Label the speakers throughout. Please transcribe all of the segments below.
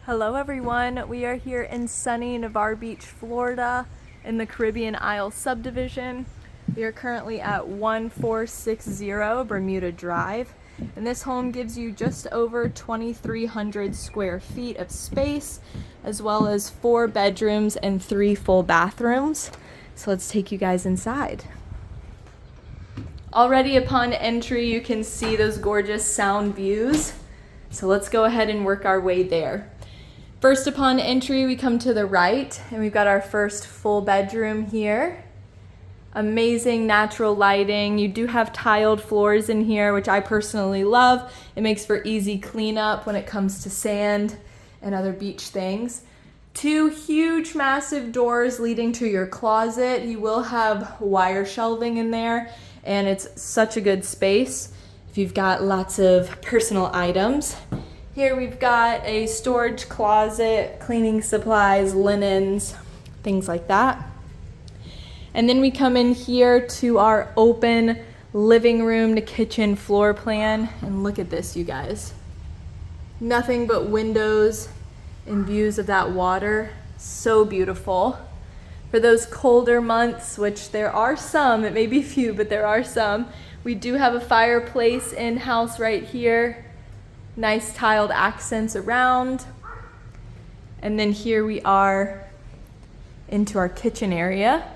Speaker 1: Hello everyone, we are here in sunny Navarre Beach, Florida in the Caribbean Isle subdivision. We are currently at 1460 Bermuda Drive, and this home gives you just over 2,300 square feet of space, as well as 4 bedrooms and 3 full bathrooms. So let's take you guys inside. Already upon entry, you can see those gorgeous sound views. So let's go ahead and work our way there. First, upon entry, we come to the right and we've got our first full bedroom here. Amazing natural lighting. You do have tiled floors in here, which I personally love. It makes for easy cleanup when it comes to sand and other beach things. 2 huge, massive doors leading to your closet. You will have wire shelving in there, and it's such a good space if you've got lots of personal items. Here we've got a storage closet, cleaning supplies, linens, things like that. And then we come in here to our open living room to kitchen floor plan. And look at this, you guys. Nothing but windows and views of that water. So beautiful. For those colder months, which there are some, it may be few, but there are some, we do have a fireplace in-house right here. Nice tiled accents around. And then here we are into our kitchen area.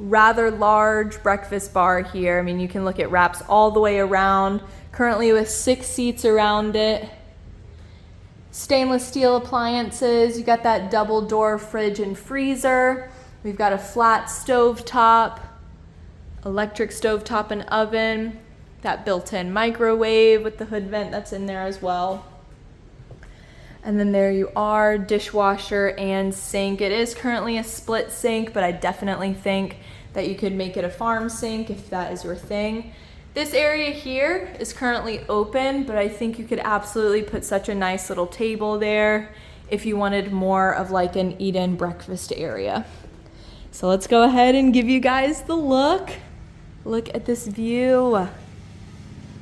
Speaker 1: Rather large breakfast bar here. I mean, you can look at wraps all the way around, currently with 6 seats around it. Stainless steel appliances. You got that double door fridge and freezer. We've got a flat stove top, electric stove top and oven. That built-in microwave with the hood vent that's in there as well. And then there you are, dishwasher and sink. It is currently a split sink, but I definitely think that you could make it a farm sink if that is your thing. This area here is currently open, but I think you could absolutely put such a nice little table there if you wanted more of like an eat-in breakfast area. So let's go ahead and give you guys the look. Look at this view.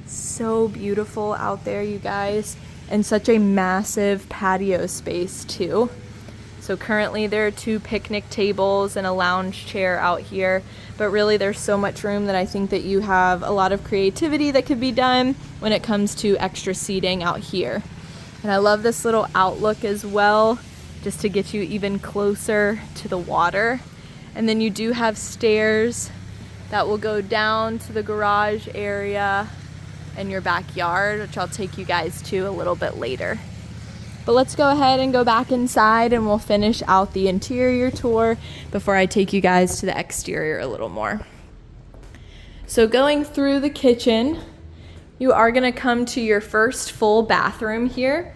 Speaker 1: So beautiful out there, you guys, and such a massive patio space too. So currently there are 2 picnic tables and a lounge chair out here, but really there's so much room that I think that you have a lot of creativity that could be done when it comes to extra seating out here. And I love this little outlook as well, just to get you even closer to the water. And then you do have stairs that will go down to the garage area in your backyard, which I'll take you guys to a little bit later. But let's go ahead and go back inside and we'll finish out the interior tour before I take you guys to the exterior a little more. So going through the kitchen, you are gonna come to your first full bathroom here.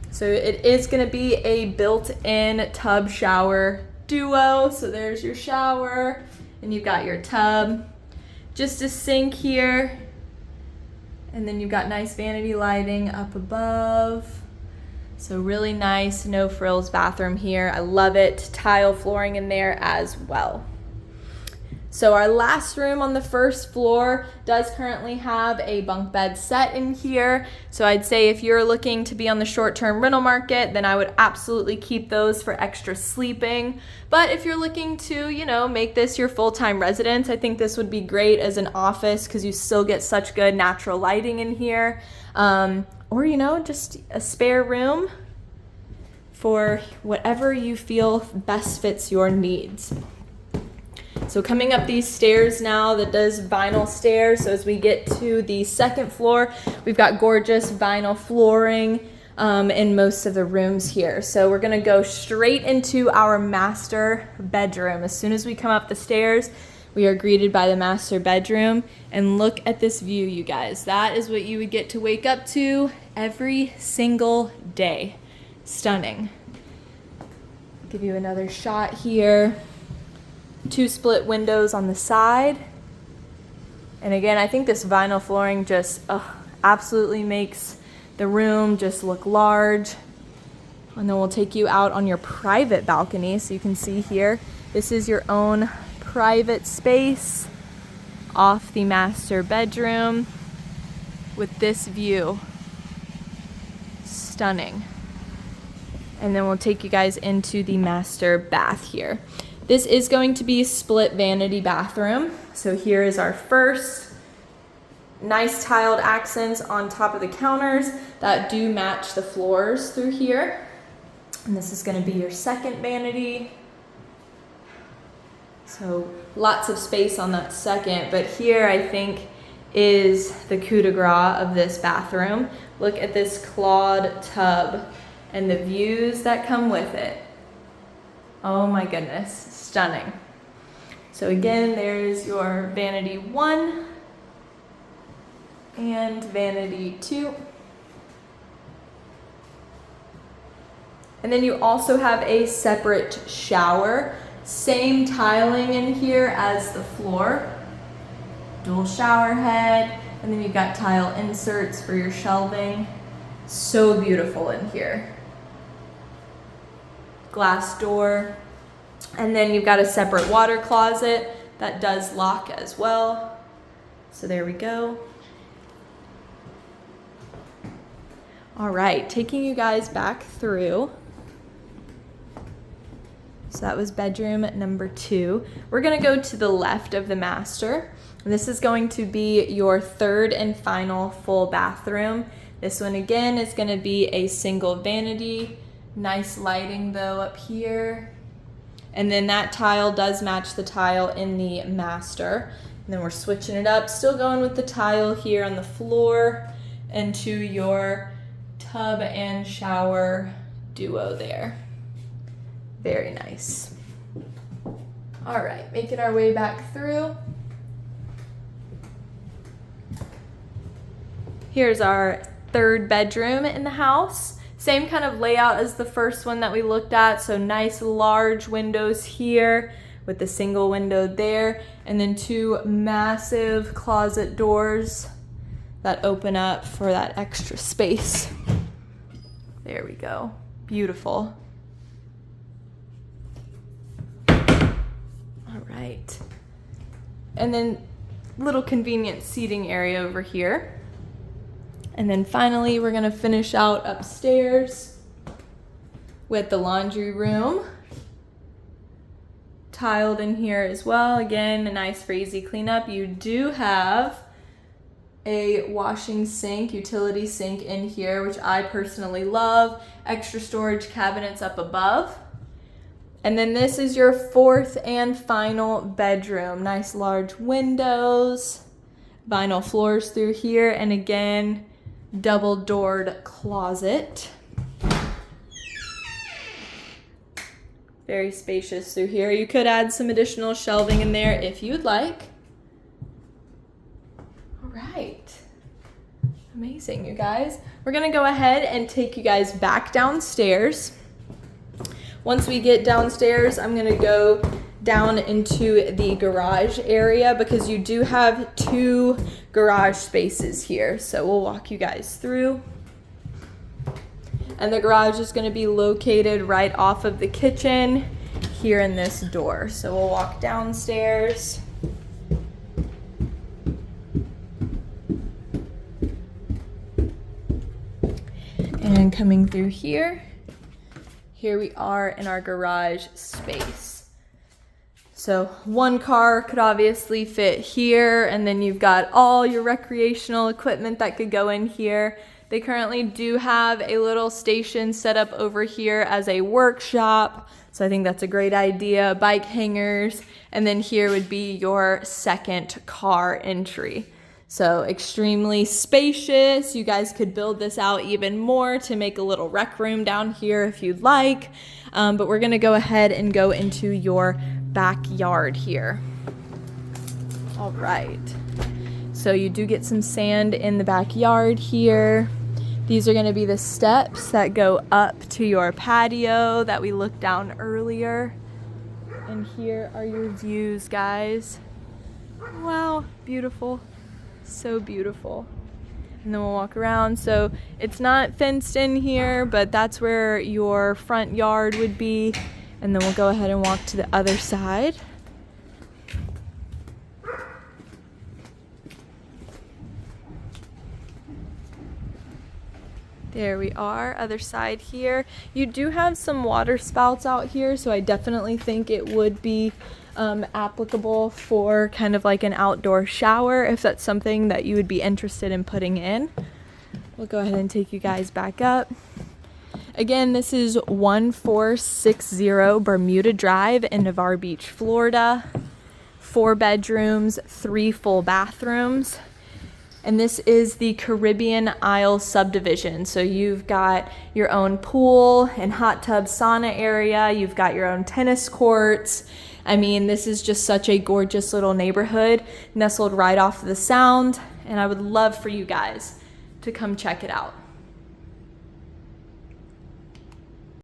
Speaker 1: So it is gonna be a built-in tub shower duo. So there's your shower and you've got your tub. Just a sink here. And then you've got nice vanity lighting up above. So really nice, no frills bathroom here. I love it. Tile flooring in there as well. So our last room on the first floor does currently have a bunk bed set in here. So I'd say if you're looking to be on the short-term rental market, then I would absolutely keep those for extra sleeping. But if you're looking to, you know, make this your full-time residence, I think this would be great as an office because you still get such good natural lighting in here. Or, you know, just a spare room for whatever you feel best fits your needs. So coming up these stairs now, that does vinyl stairs. So as we get to the second floor, we've got gorgeous vinyl flooring in most of the rooms here. So we're gonna go straight into our master bedroom. As soon as we come up the stairs, we are greeted by the master bedroom. And look at this view, you guys. That is what you would get to wake up to every single day. Stunning. Give you another shot here. 2 split windows on the side. And again, I think this vinyl flooring just absolutely makes the room just look large. And then we'll take you out on your private balcony. So you can see here, this is your own private space off the master bedroom with this view. Stunning. And then we'll take you guys into the master bath here. This is going to be a split vanity bathroom. So here is our first. Nice tiled accents on top of the counters that do match the floors through here. And this is going to be your second vanity. So lots of space on that second, but here I think is the coup de grace of this bathroom. Look at this clawed tub and the views that come with it. Oh my goodness, stunning. So again, there's your vanity 1 and vanity 2. And then you also have a separate shower. Same tiling in here as the floor. Dual shower head, and then you've got tile inserts for your shelving. So beautiful in here. Glass door. And then you've got a separate water closet that does lock as well. So there we go. All right, taking you guys back through. So that was bedroom number 2. We're gonna go to the left of the master. And this is going to be your third and final full bathroom. This one again is gonna be a single vanity. Nice lighting though up here. And then that tile does match the tile in the master. And then we're switching it up, still going with the tile here on the floor and to your tub and shower duo there. Very nice. All right, making our way back through. Here's our third bedroom in the house. Same kind of layout as the first one that we looked at. So nice large windows here with the single window there. And then 2 massive closet doors that open up for that extra space. There we go. Beautiful. All right. And then little convenient seating area over here. And then finally, we're gonna finish out upstairs with the laundry room. Tiled in here as well. Again, nice for easy cleanup. You do have a washing sink, utility sink in here, which I personally love. Extra storage cabinets up above. And then this is your fourth and final bedroom. Nice large windows, vinyl floors through here, and again, double doored closet. Very spacious through here. You could add some additional shelving in there if you'd like. All right. Amazing, you guys. We're gonna go ahead and take you guys back downstairs. Once we get downstairs, I'm gonna go down into the garage area because you do have 2 garage spaces here. So we'll walk you guys through. And the garage is gonna be located right off of the kitchen here in this door. So we'll walk downstairs. And coming through here we are in our garage space. So 1 car could obviously fit here, and then you've got all your recreational equipment that could go in here. They currently do have a little station set up over here as a workshop, so I think that's a great idea. Bike hangers, and then here would be your second car entry. So extremely spacious. You guys could build this out even more to make a little rec room down here if you'd like. But we're gonna go ahead and go into your backyard here. All right. So you do get some sand in the backyard here. These are gonna be the steps that go up to your patio that we looked down earlier. And here are your views, guys. Wow, beautiful. So beautiful. And then we'll walk around. So it's not fenced in here, but that's where your front yard would be. And then we'll go ahead and walk to the other side. There we are, other side here. You do have some water spouts out here, so I definitely think it would be applicable for kind of like an outdoor shower if that's something that you would be interested in putting in. We'll go ahead and take you guys back up. Again, this is 1460 Bermuda Drive in Navarre Beach, Florida. 4 bedrooms, 3 full bathrooms. And this is the Caribbean Isle subdivision. So you've got your own pool and hot tub sauna area. You've got your own tennis courts. I mean, this is just such a gorgeous little neighborhood nestled right off the sound. And I would love for you guys to come check it out.